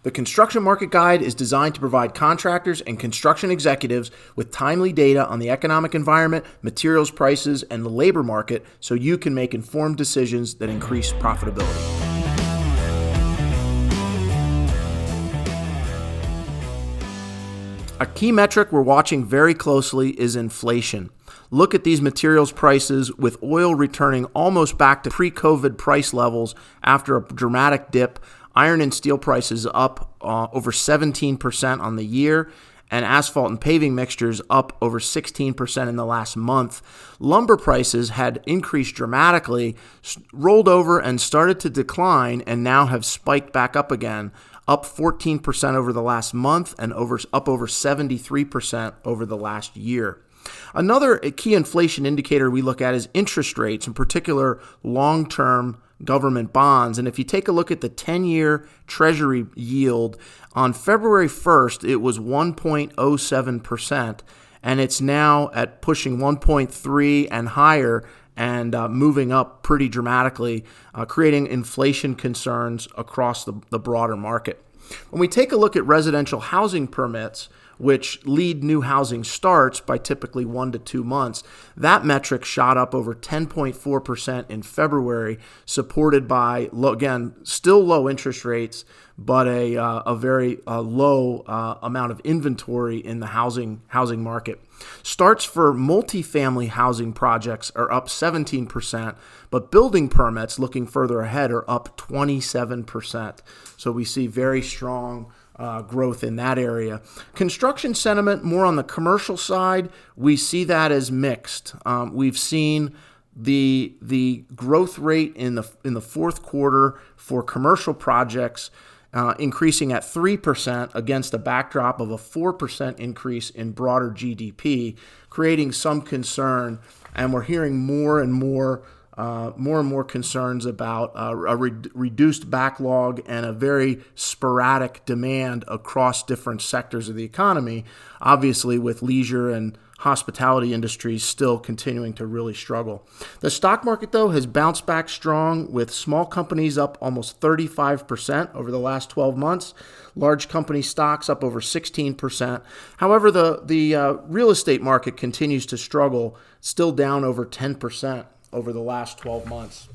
The Construction Market Guide is designed to provide contractors and construction executives with timely data on the economic environment, materials prices, and the labor market so you can make informed decisions that increase profitability. A key metric we're watching very closely is inflation. Look at these materials prices, with oil returning almost back to pre-COVID price levels after a dramatic dip. Iron and steel prices up over 17% on the year, and asphalt and paving mixtures up over 16% in the last month. Lumber prices had increased dramatically, rolled over and started to decline, and now have spiked back up again, up 14% over the last month and up over 73% over the last year. Another key inflation indicator we look at is interest rates, in particular long-term government bonds. And if you take a look at the 10-year Treasury yield, on February 1st, it was 1.07%, and it's now at pushing 1.3 and higher, and moving up pretty dramatically, creating inflation concerns across the broader market. When we take a look at residential housing permits, which lead new housing starts by typically 1 to 2 months, that metric shot up over 10.4% in February, supported by, again, still low interest rates, but a very low amount of inventory in the housing market. Starts for multifamily housing projects are up 17%, but building permits, looking further ahead, are up 27%. So we see very strong growth in that area. Construction sentiment, more on the commercial side, we see that as mixed. We've seen the growth rate in the fourth quarter for commercial projects increasing at 3% against a backdrop of a 4% increase in broader GDP, creating some concern. And we're hearing more and more concerns about a reduced backlog and a very sporadic demand across different sectors of the economy, obviously with leisure and hospitality industries still continuing to really struggle. The stock market, though, has bounced back strong, with small companies up almost 35% over the last 12 months. Large company stocks up over 16%. However, the real estate market continues to struggle, still down over 10% over the last 12 months.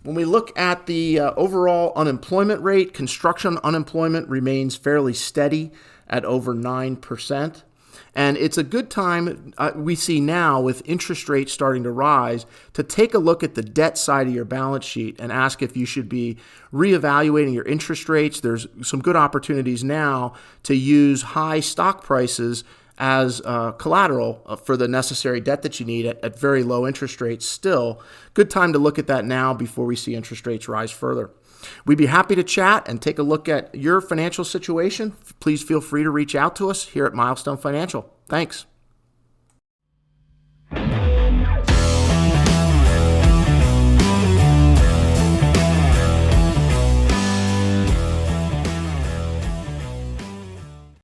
When we look at the overall unemployment rate, construction unemployment remains fairly steady at over 9%. And it's a good time, we see now, with interest rates starting to rise, to take a look at the debt side of your balance sheet and ask if you should be reevaluating your interest rates. There's some good opportunities now to use high stock prices as collateral for the necessary debt that you need at very low interest rates still. Good time to look at that now before we see interest rates rise further. We'd be happy to chat and take a look at your financial situation. Please feel free to reach out to us here at Milestone Financial. Thanks.